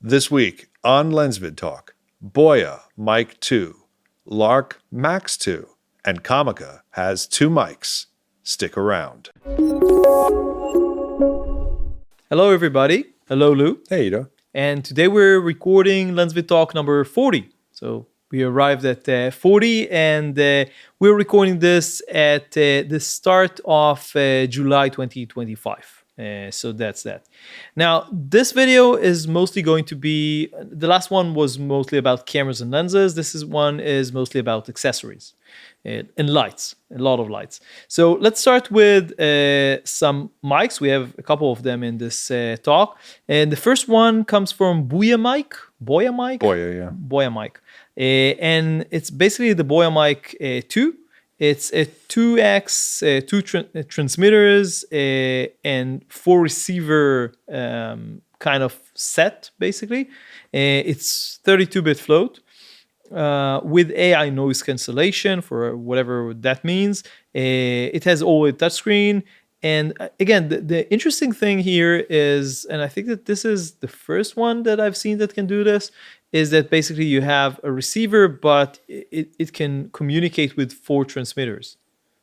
This week on LensVid Talk, Boya Mic 2, Lark Max 2, and Comica has 2 mics. Stick around. Hello, everybody. Hello, Lou. Hey, Ida. And today we're recording LensVid Talk number 40. So we arrived at 40, and we're recording this at the start of July 2025. So that's that. Now, this video is mostly going to be, the last one was mostly about cameras and lenses. One is mostly about accessories and lights, a lot of lights. So let's start with some mics. We have a couple of them in this talk. And the first one comes from Boya Mic. Boya Mic? Boya, yeah. Boya Mic. And it's basically the Boya Mic 2. It's a 2x, two transmitters, and 4 receiver kind of set, basically. It's 32-bit float with AI noise cancellation, for whatever that means. It has OLED touchscreen. And again, the interesting thing here is, and I think that this is the first one that I've seen that can do this, is that basically you have a receiver, but it can communicate with 4 transmitters.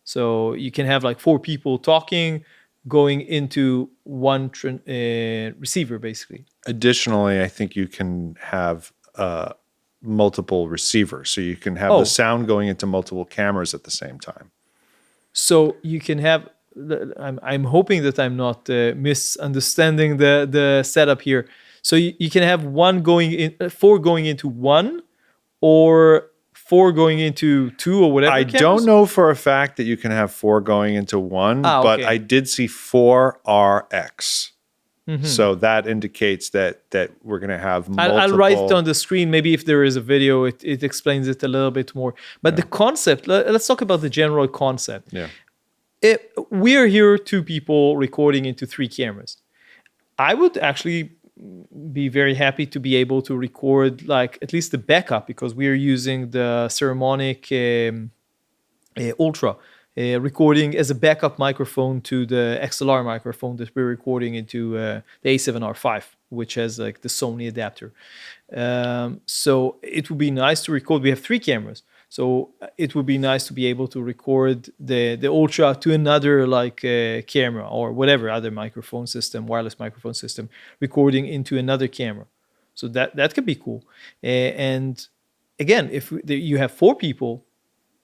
So you can have like 4 people talking, going into one receiver, basically. Additionally, I think you can have multiple receivers. So you can have the sound going into multiple cameras at the same time. So you can have, I'm hoping that I'm not misunderstanding the setup here. So you can have 4 going into 1, or 4 going into 2, or whatever. I don't know for a fact that you can have 4 going into 1, but I did see 4 RX. Mm-hmm. So that indicates that we're going to have multiple. I'll write it on the screen. Maybe if there is a video, it explains it a little bit more. But the concept, let's talk about the general concept. Yeah. We are here 2 people recording into 3 cameras. I would actually be very happy to be able to record like at least the backup, because we are using the Ceremonic Ultra recording as a backup microphone to the XLR microphone that we're recording into the A7R5, which has like the Sony adapter. So it would be nice to record. We have 3 cameras. So it would be nice to be able to record the Ultra to another like camera or whatever other microphone system, wireless microphone system, recording into another camera. So that could be cool. And again, if you have 4 people,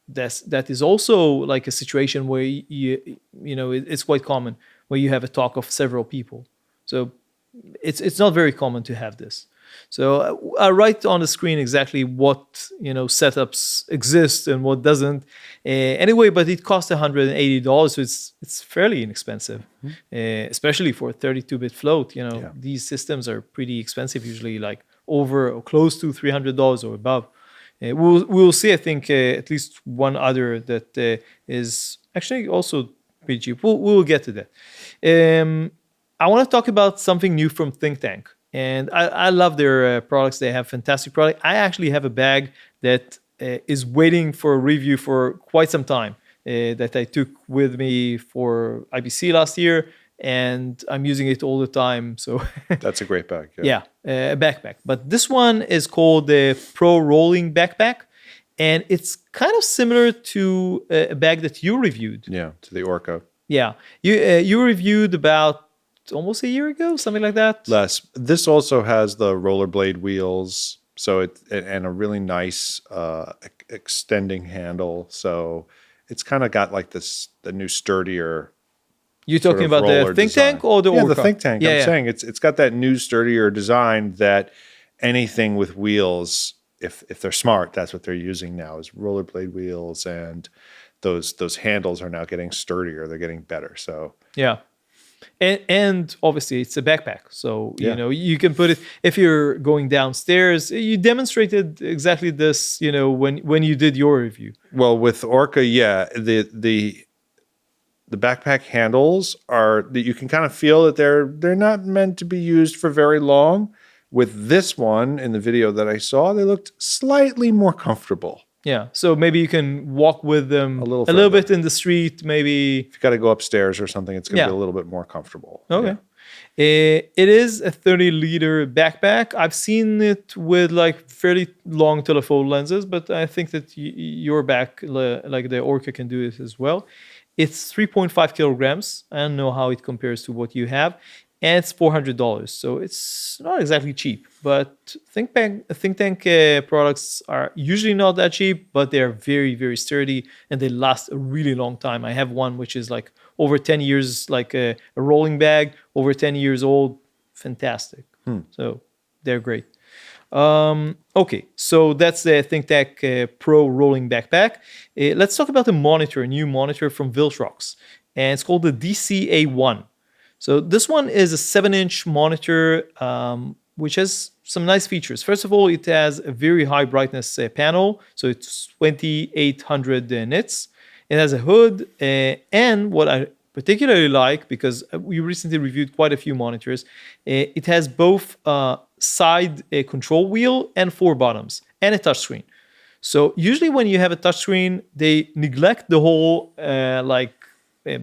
that is also like a situation where you know it's quite common where you have a talk of several people. So it's not very common to have this. So I'll write on the screen exactly what setups exist and what doesn't. Anyway, but it costs $180, so it's fairly inexpensive, especially for a 32-bit float. These systems are pretty expensive, usually like over or close to $300 or above. We'll see, I think, at least one other that is actually also pretty cheap. We'll get to that. I want to talk about something new from ThinkTank. And I love their products. They have fantastic products. I actually have a bag that is waiting for a review for quite some time that I took with me for IBC last year. And I'm using it all the time. So that's a great bag. Yeah, a backpack. But this one is called the Pro Rolling backpack. And it's kind of similar to a bag that you reviewed. Yeah, to the Orca. Yeah, you reviewed about almost a year ago, something like that. Less. This also has the rollerblade wheels, so and a really nice extending handle. So it's kind of got like the new sturdier. You're talking about the ThinkTank or the Orca? Yeah, the ThinkTank. I'm saying it's got that new sturdier design that anything with wheels, if they're smart, that's what they're using now is rollerblade wheels, and those handles are now getting sturdier. They're getting better. So yeah. And obviously it's a backpack, so you can put it if you're going downstairs. You demonstrated exactly this, when you did your review. Well, with Orca, the backpack handles are that you can kind of feel that they're not meant to be used for very long. With this one in the video that I saw, they looked slightly more comfortable. Yeah, so maybe you can walk with them a little bit in the street, maybe. If you got to go upstairs or something, it's going to be a little bit more comfortable. Okay. It is a 30-liter backpack. I've seen it with like fairly long telephoto lenses, but I think that your back, like the Orca, can do it as well. It's 3.5 kilograms. I don't know how it compares to what you have. And it's $400. So it's not exactly cheap. But ThinkTank products are usually not that cheap, but they're very, very sturdy and they last a really long time. I have one which is like over 10 years, like a rolling bag, over 10 years old. Fantastic. So they're great. Okay, so that's the ThinkTank Pro Rolling Backpack. Let's talk about the monitor, a new monitor from Viltrox. And it's called the DC-A1. So this one is a 7-inch monitor, which has some nice features. First of all, it has a very high brightness panel. So it's 2800 nits. It has a hood. And what I particularly like, because we recently reviewed quite a few monitors, it has both side control wheel and 4 buttons and a touchscreen. So usually when you have a touchscreen, they neglect the whole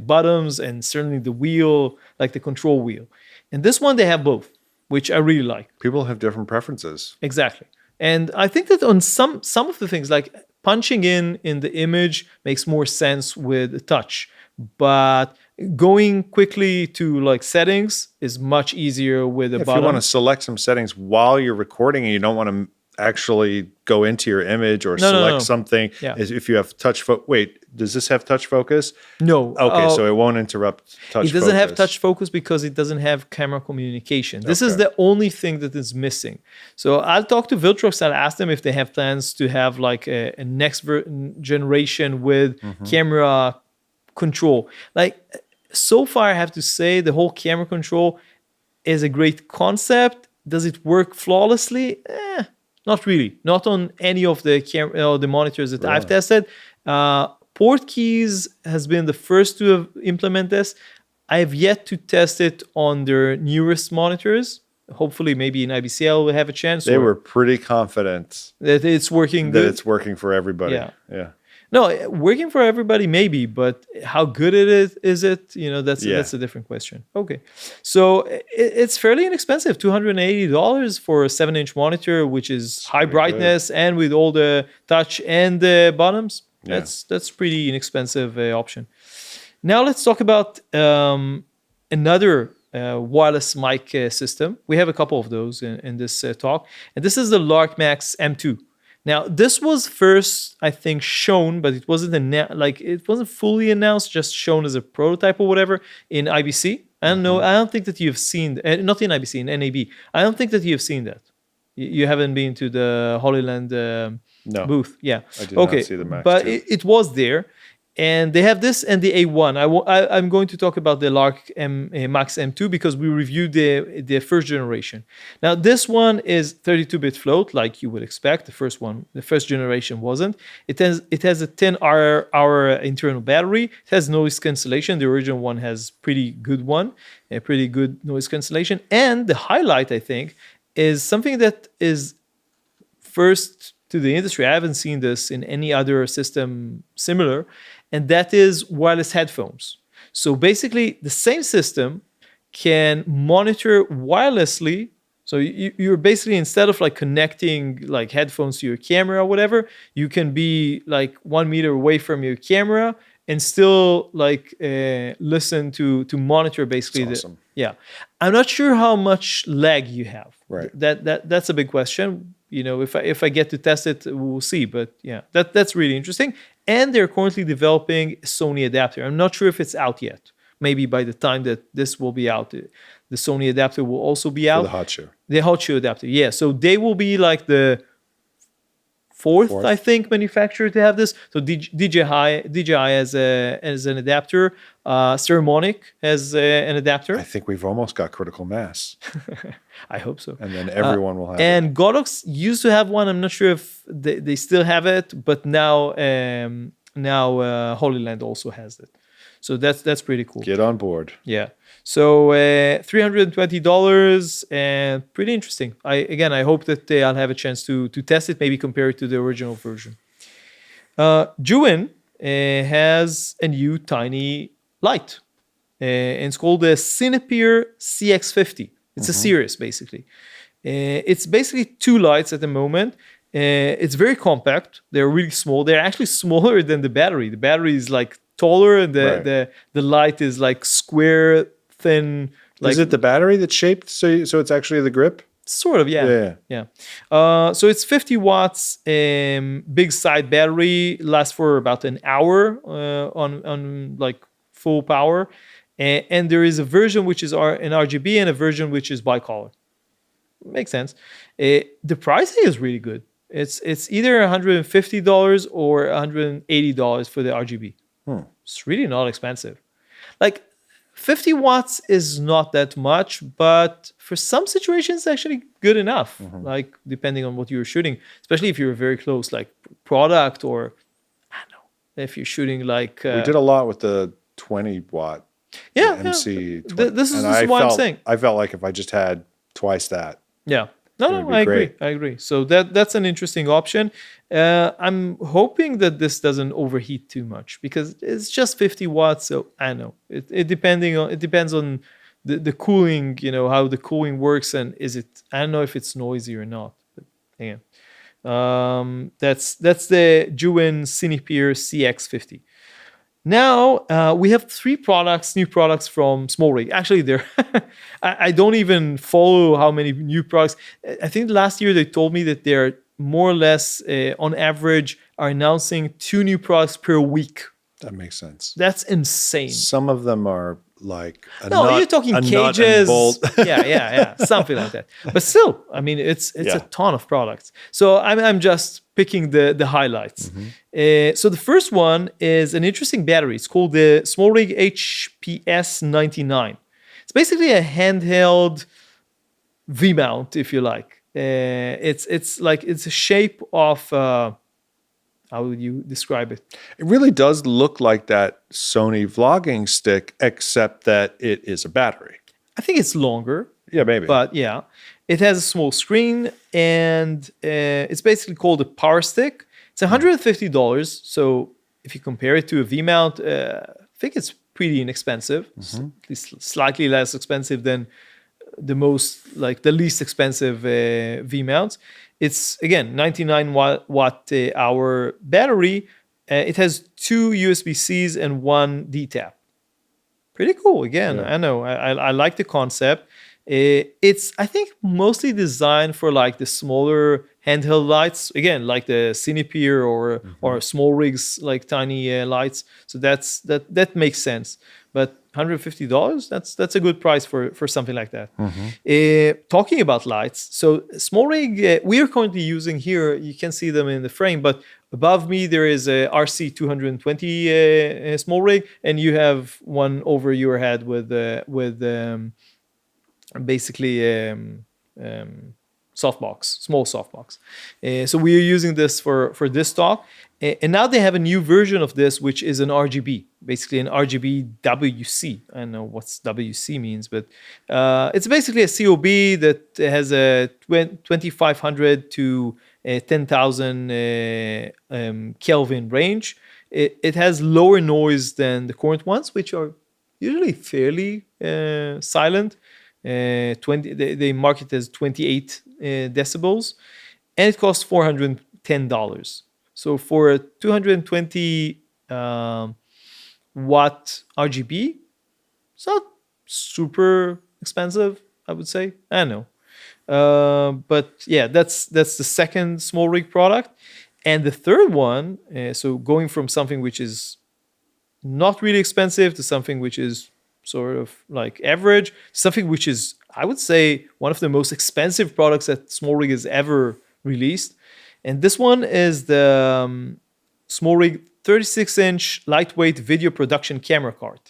buttons and certainly the wheel, like the control wheel. And this one, they have both, which I really like. People have different preferences. Exactly. And I think that on some of the things, like punching in the image makes more sense with a touch. But going quickly to like settings is much easier with a button. If you want to select some settings while you're recording and you don't want to actually go into your image or select something, if you have touch wait, does this have touch focus? No. Okay, so it won't interrupt touch focus. It doesn't have touch focus because it doesn't have camera communication. This is the only thing that is missing. So I'll talk to Viltrox. I'll ask them if they have plans to have like a next generation with camera control. Like so far, I have to say the whole camera control is a great concept. Does it work flawlessly? Not really. Not on any of the the monitors that I've tested. Portkeys has been the first to implement this. I have yet to test it on their newest monitors. Hopefully, maybe in IBCL we'll have a chance. They were pretty confident that it's working good. That it's working for everybody. Yeah. No, working for everybody maybe, but how good it is it? You know, that's a different question. Okay, so it's fairly inexpensive, $280 for a 7-inch monitor, which is high brightness and with all the touch and the buttons. That's pretty inexpensive option. Now let's talk about another wireless mic system. We have a couple of those in this talk, and this is the Lark Max M2. Now, this was first, I think, shown, but it wasn't it wasn't fully announced, just shown as a prototype or whatever in IBC. I don't know. I don't think that you've seen, not in IBC, in NAB. I don't think that you've seen that. You haven't been to the Hollyland booth. Yeah. I did not see the Max. But it was there. And they have this and the A1. I'm going to talk about the Lark Max M2 because we reviewed the first generation. Now, this one is 32-bit float, like you would expect. The first generation wasn't. It has a 10-hour internal battery. It has noise cancellation. The original one has pretty good noise cancellation. And the highlight, I think, is something that is first to the industry. I haven't seen this in any other system similar. And that is wireless headphones. So basically, the same system can monitor wirelessly. So you're basically, instead of like connecting like headphones to your camera or whatever, you can be like 1 meter away from your camera and still like listen to monitor basically. That's awesome. I'm not sure how much lag you have. Right. That's a big question. You know, if I get to test it, we'll see. But yeah, that's really interesting. And they're currently developing a Sony adapter. I'm not sure if it's out yet. Maybe by the time that this will be out, the Sony adapter will also be out. For the hot shoe. The hot shoe adapter, yeah. So they will be like the fourth, I think, manufacturer to have this. So DJI has an adapter. Ceremonic has an adapter. I think we've almost got critical mass. I hope so. And then everyone will have and it. Godox used to have one. I'm not sure if they still have it, but now Hollyland also has it. So that's pretty cool. Get on board. Yeah. So $320 and pretty interesting. I hope that I'll have a chance to test it, maybe compare it to the original version. Zhiyun has a new tiny light. and it's called the Cinepeer CX50. It's a series, basically. It's basically 2 lights at the moment. It's very compact. They're really small. They're actually smaller than the battery. The battery is like taller, and the light is like square, thin. Like, is it the battery that's shaped so it's actually the grip? Sort of, yeah. So it's 50 watts, big side battery, lasts for about an hour on like full power. And there is a version which is an RGB and a version which is bicolor. Makes sense. The pricing is really good. It's either $150 or $180 for the RGB. It's really not expensive. Like 50 watts is not that much, but for some situations, it's actually good enough. Like depending on what you're shooting, especially if you're very close, like product, or I don't know, if you're shooting like we did a lot with the 20 watt. MC. This is what I'm saying. I felt like if I just had twice that. Yeah. No, I agree. So that's an interesting option. I'm hoping that this doesn't overheat too much, because it's just 50 watts. So I know it depends on the cooling, how the cooling works, and I don't know if it's noisy or not. But yeah, that's the Zhiyun Cinepeer CX50. Now we have 3 new products from SmallRig. Actually, I don't even follow how many new products. I think last year they told me that they're more or less, on average, are announcing 2 new products per week. That makes sense. That's insane. Some of them are like you're talking cages. Yeah, something like that. But still, I mean, it's a ton of products. So I'm just picking the highlights. So the first one is an interesting battery. It's called the SmallRig HPS99. It's basically a handheld V-mount, if you like. It's a shape of how would you describe it? It really does look like that Sony vlogging stick, except that it is a battery. I think it's longer. Yeah, maybe. But yeah, it has a small screen, and it's basically called a power stick. It's $150. So if you compare it to a V-mount, I think it's pretty inexpensive. At least slightly less expensive than the least expensive V-mounts. It's, again, 99 watt hour battery. It has 2 USB-Cs and 1 D-tap. Pretty cool. Again, I know. I like the concept. It's, I think, mostly designed for like the smaller handheld lights. Again, like the Cinepeer or SmallRig's like tiny lights. So that makes sense. But $150, that's a good price for something like that. Talking about lights, so SmallRig, we are currently using here, you can see them in the frame, but above me there is a RC220 SmallRig, and you have one over your head with basically small softbox. So we are using this for this talk. And now they have a new version of this, which is an RGB, basically an RGB WC. I don't know what WC means, but it's basically a COB that has a 2500 to 10,000 Kelvin range. It has lower noise than the current ones, which are usually fairly silent. They mark it as 28 decibels, and it costs $410. So for a 220 watt RGB, it's not super expensive, I would say. I don't know. But yeah, that's the second SmallRig product. And the third one, so going from something which is not really expensive to something which is sort of like average, something which is, I would say, one of the most expensive products that SmallRig has ever released. And this one is the SmallRig 36-inch lightweight video production camera card.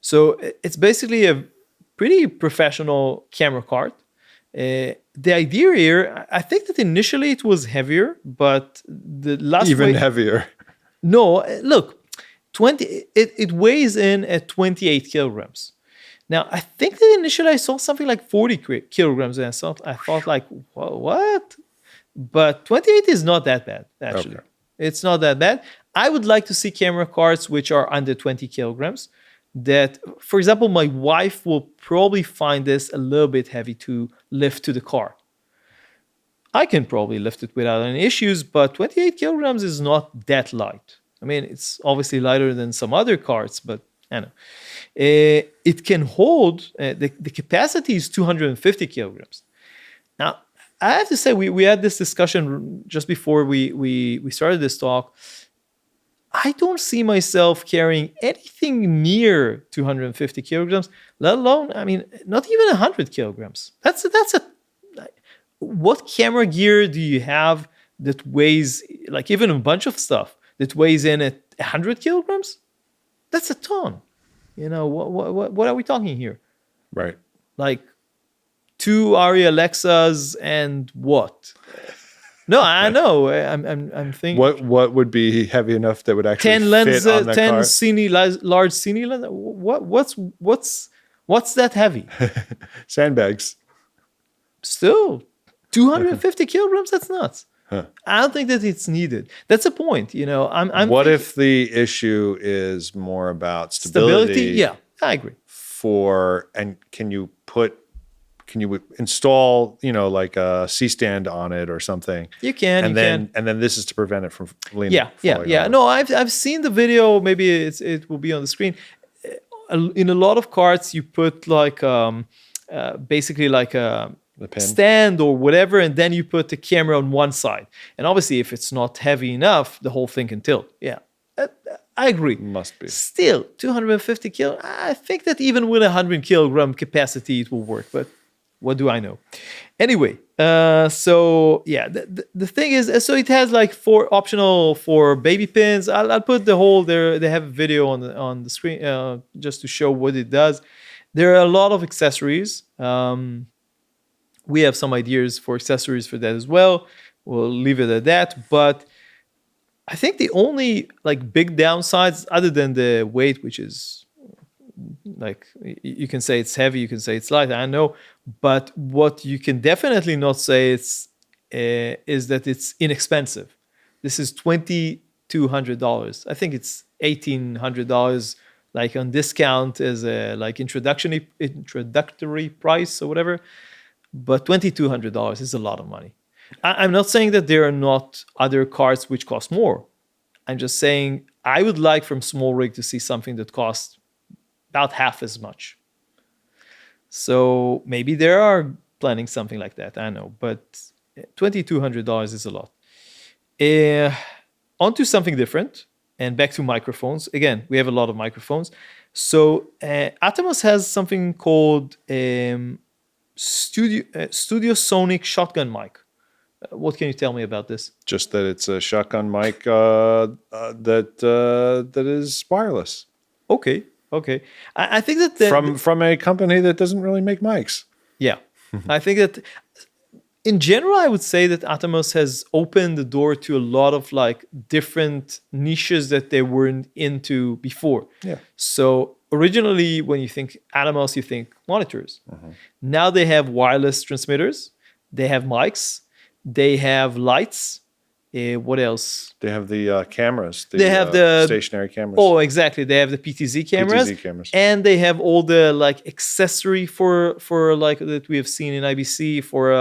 So it's basically a pretty professional camera card. The idea here, I think that initially it was heavier, but the last heavier. No, look, it weighs in at 28 kilograms. Now, I think that initially I saw something like 40 kilograms, and I thought like, what? But 28 is not that bad, actually. Okay. It's not that bad. I would like to see camera cards which are under 20 kilograms. that, for example, my wife will probably find this a little bit heavy to lift to the car. I can probably lift it without any issues, but 28 kilograms is not that light. I mean, it's obviously lighter than some other carts, but I know. It can hold, the capacity is 250 kilograms. Now, I have to say, we had this discussion just before we started this talk. I don't see myself carrying anything near 250 kilograms, let alone, I mean, not even 100 kilograms. What camera gear do you have that weighs, like even a bunch of stuff that weighs in at 100 kilograms? That's a ton. You know, what are we talking here? Right. Like 2 Arri Alexas and what? No, I know. I'm thinking. What would be heavy enough that would actually 10 fit lenses, on the 10 car? large cine lens. What's that heavy? Sandbags. Still, 250 kilograms. That's nuts. Huh. I don't think that it's needed. That's the point. You know, I'm What thinking if the issue is more about stability? Yeah, I agree. And can you install, you know, like a C-stand on it or something? You can. And then this is to prevent it from leaning. Yeah. Over. No, I've seen the video. Maybe it will be on the screen. In a lot of carts, you put like basically like a stand or whatever, and then you put the camera on one side. And obviously, if it's not heavy enough, the whole thing can tilt. Yeah, I agree. Must be. Still, 250 kilo. I think that even with 100 kilogram capacity, it will work. But what do I know? Anyway, so yeah, the thing is, so it has like 4 optional for baby pins. I'll put the whole there. They have a video on the screen just to show what it does. There are a lot of accessories. We have some ideas for accessories for that as well. We'll leave it at that. But I think the only like big downsides, other than the weight, which is like, you can say it's heavy, you can say it's light, I know. But what you can definitely not say is that it's inexpensive. This is $2,200. I think it's $1,800 like on discount as a like introductory price or whatever. But $2,200 is a lot of money. I'm not saying that there are not other carts which cost more. I'm just saying I would like from SmallRig to see something that costs about half as much. So maybe they are planning something like that. I know, but $2,200 is a lot. On to something different and back to microphones. Again, we have a lot of microphones. So Atomos has something called Studio Sonic shotgun mic. What can you tell me about this? Just that it's a shotgun mic that is wireless. Okay. I think that from a company that doesn't really make mics. Yeah, I think that in general, I would say that Atomos has opened the door to a lot of like different niches that they weren't into before. Yeah. So originally, when you think Atomos, you think monitors. Now they have wireless transmitters. They have mics. They have lights. What else? They have the cameras. They have the stationary cameras. Oh, exactly. They have the PTZ cameras. And they have all the like accessory for like that we have seen in IBC for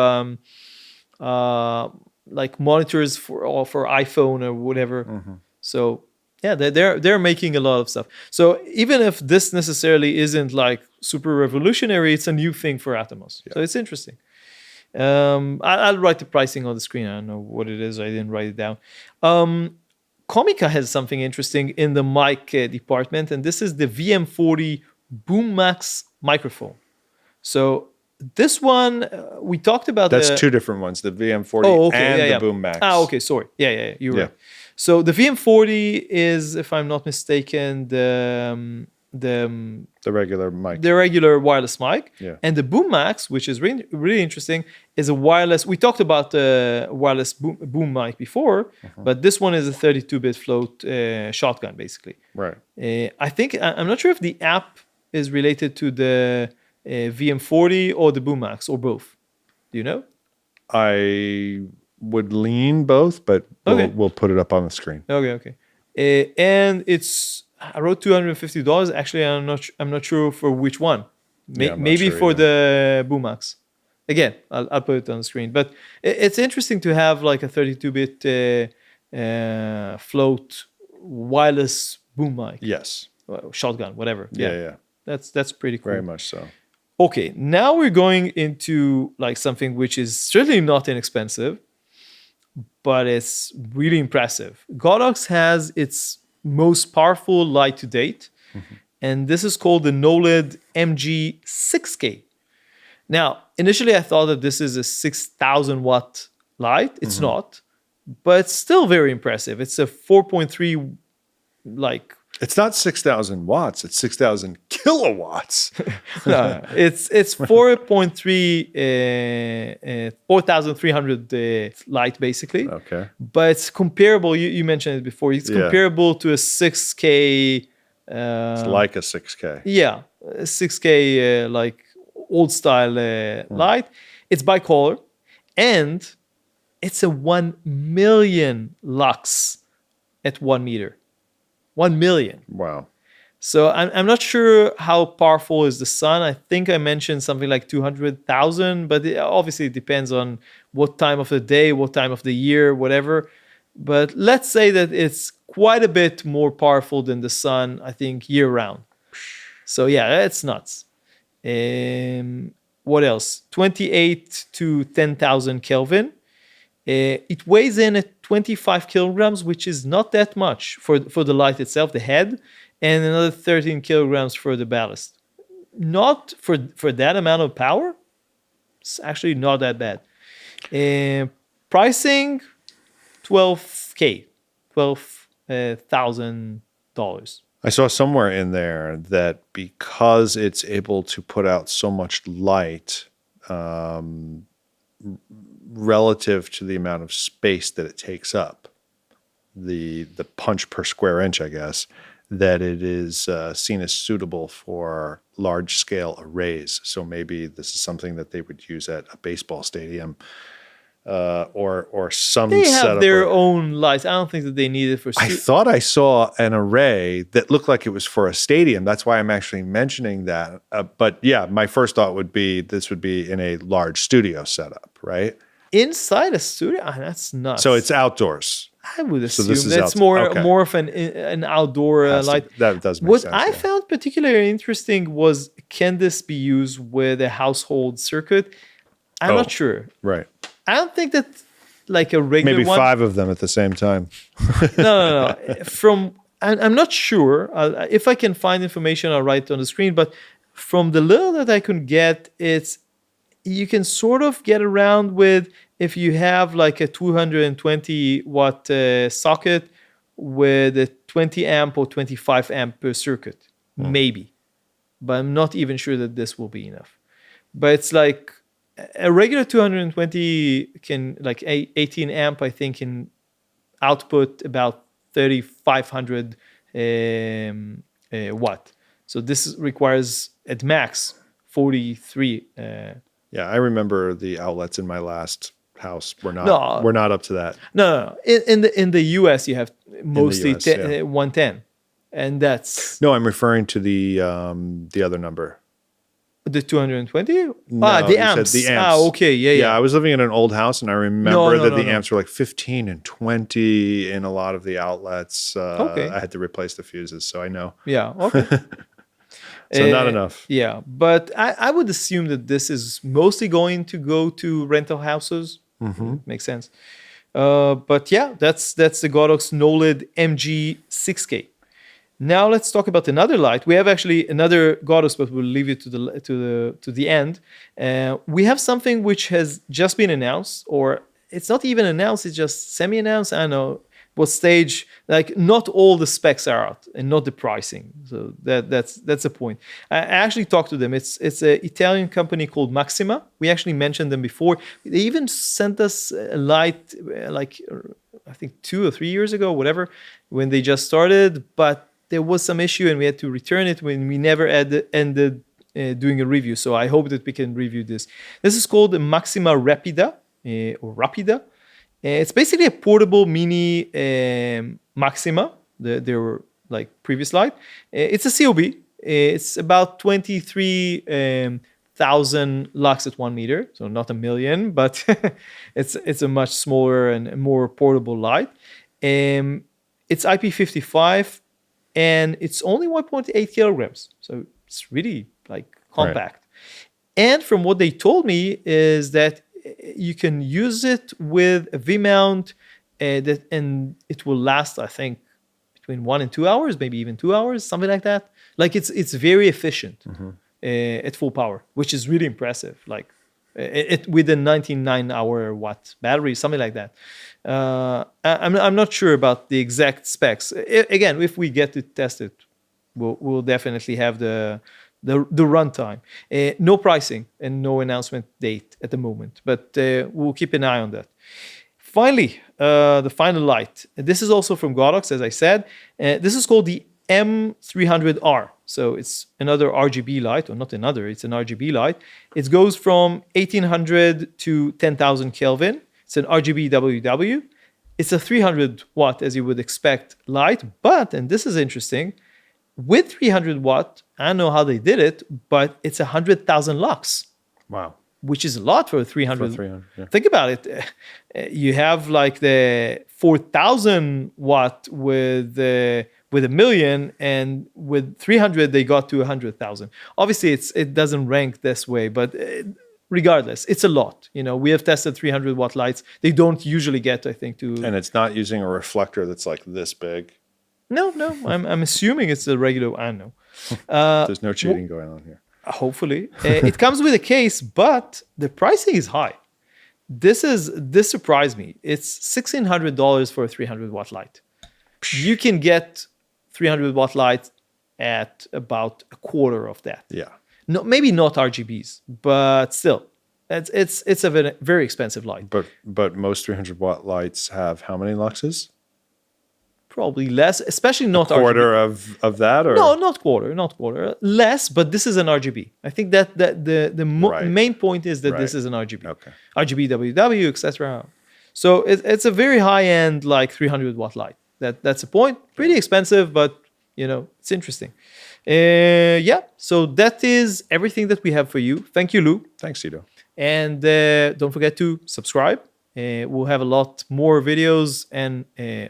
like monitors for iPhone or whatever. So yeah, they're making a lot of stuff. So even if this necessarily isn't like super revolutionary, it's a new thing for Atomos. Yeah. So it's interesting. I'll write the pricing on the screen. I don't know what it is. I didn't write it down. Comica has something interesting in the mic department, and this is the VM40 Boom Max microphone. So this one, we talked about. That's 2 different ones, the VM40 and the Boom Max. Okay, sorry. Yeah, you're right. So the VM40 is, if I'm not mistaken, the regular mic, the regular wireless mic. Yeah. And the Boom Max, which is really interesting, is a wireless. We talked about the wireless boom mic before, but this one is a 32-bit float shotgun, basically. Right. I think, I'm not sure if the app is related to the VM40 or the Boom Max or both. Do you know? I would lean both, but we'll put it up on the screen. Okay. And it's I wrote $250. Actually, I'm not sure for which one. Yeah, I'm not Maybe sure for either. the Boomax. Again, I'll put it on the screen. But it's interesting to have like a 32-bit float wireless boom mic, Yes. shotgun, whatever. Yeah. That's pretty cool. Very much so. Okay, now we're going into like something which is certainly not inexpensive, but it's really impressive. Godox has its most powerful light to date, and this is called the KNOWLED MG6K. Now, initially I thought that this is a 6,000 watt light. It's not, but it's still very impressive. It's a 4.3 like It's not 6,000 watts. It's 6,000 kilowatts. no, it's 4,300 light basically. Okay. But it's comparable. You mentioned it before. It's comparable to a 6K. It's like a 6K. Yeah, a 6K like old style light. It's bicolor, and it's a 1 million lux at 1 meter. 1 million. Wow. So I'm not sure how powerful is the sun. I think I mentioned something like 200,000, but obviously it depends on what time of the day, what time of the year, whatever. But let's say that it's quite a bit more powerful than the sun, I think, year round. So yeah, that's nuts. What else? 28 to 10,000 Kelvin. It weighs in at 25 kilograms, which is not that much for the light itself, the head, and another 13 kilograms for the ballast. Not for that amount of power. It's actually not that bad. Pricing, $12,000, $12,000. I saw somewhere in there that because it's able to put out so much light relative to the amount of space that it takes up, the punch per square inch, I guess, that it is seen as suitable for large-scale arrays. So maybe this is something that they would use at a baseball stadium or some They have setup their where- own lights. I don't think that they need it for. I thought I saw an array that looked like it was for a stadium. That's why I'm actually mentioning that. But yeah, my first thought would be this would be in a large studio setup, right? Inside a studio. That's nuts. So it's outdoors. I would assume this is that's outside. Okay. more of an outdoor light. That does make What sense. I yeah. found particularly interesting was, can this be used with a household circuit? I'm not sure. Right. I don't think that like a regular Maybe one. 5 of them at the same time. No. I'm not sure. If I can find information, I'll write it on the screen. But from the little that I can get, you can sort of get around with if you have like a 220 watt socket with a 20 amp or 25 amp per circuit, maybe. But I'm not even sure that this will be enough. But it's like a regular 220 can, like 18 amp, I think, can output about 3,500 watt. So this requires at max 43. Yeah, I remember the outlets in my last house were not up to that. No. In the US, you have mostly US, yeah. 110, and that's No, I'm referring to the other number. the 220. No, the you said amps. the amps. Okay, yeah. I was living in an old house, and I remember No, that the no. amps were like 15 and 20 in a lot of the outlets. Okay. I had to replace the fuses, so I know. Yeah. Okay. So not enough. Yeah, but I would assume that this is mostly going to go to rental houses. Makes sense. But yeah, that's the Godox KNOWLED MG6K. Now let's talk about another light. We have actually another Godox, but we'll leave it to the end. We have something which has just been announced, or it's not even announced; it's just semi-announced. I don't know what stage. Like, not all the specs are out, and not the pricing. So that's the point. I actually talked to them. It's an Italian company called Maxima. We actually mentioned them before. They even sent us a light, like I think 2 or 3 years ago, whatever, when they just started, but there was some issue and we had to return it when we never ended doing a review. So I hope that we can review this. This is called the Maxima Rapida or Rapida. It's basically a portable mini Maxima. They're like previous light. It's a COB. It's about 23,000 lux at 1 meter, so not a million, but it's a much smaller and more portable light. It's IP55, and it's only 1.8 kilograms, so it's really like compact. Right. And from what they told me is that you can use it with a V mount, and it will last, I think, between 1 and 2 hours, maybe even 2 hours, something like that. Like it's very efficient at full power, which is really impressive. Like it with a 99 watt battery, something like that. I'm not sure about the exact specs. Again, if we get to test it, we'll definitely have the runtime. No pricing and no announcement date at the moment, but we'll keep an eye on that. Finally, the final light. This is also from Godox, as I said. This is called the M300R. So it's another RGB light, or not another, it's an RGB light. It goes from 1800 to 10,000 Kelvin. It's an RGB WW. It's a 300 watt, as you would expect, light. But, and this is interesting, with 300 watt, I don't know how they did it, but it's 100,000 lux. Wow. Which is a lot for a 300. For 300, yeah. Think about it. You have like the 4,000 watt with a million, and with 300 they got to 100,000. Obviously, it doesn't rank this way, but regardless, it's a lot. You know, we have tested 300 watt lights. They don't usually get, I think, to. And it's not using a reflector that's like this big. No. I'm assuming it's a regular. I don't know. There's no cheating going on here. Hopefully. It comes with a case, but the pricing is high. This surprised me. It's $1,600 for a 300 watt light. You can get 300 watt light at about a quarter of that. Yeah. No, maybe not RGBs, but still, it's a very expensive light. But most 300 watt lights have how many luxes? Probably less, especially not a quarter RGB. of that, or no, not quarter, less. But this is an RGB. I think that the main point is that this is an RGB. Okay. RGB WW, etc. So it's a very high end, like 300 watt light. That's the point. Pretty expensive, but you know, it's interesting. Yeah. So that is everything that we have for you. Thank you, Lou. Thanks, Tito. And don't forget to subscribe. We'll have a lot more videos and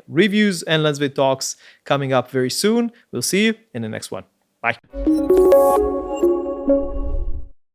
reviews and LensVid Talks coming up very soon. We'll see you in the next one. Bye.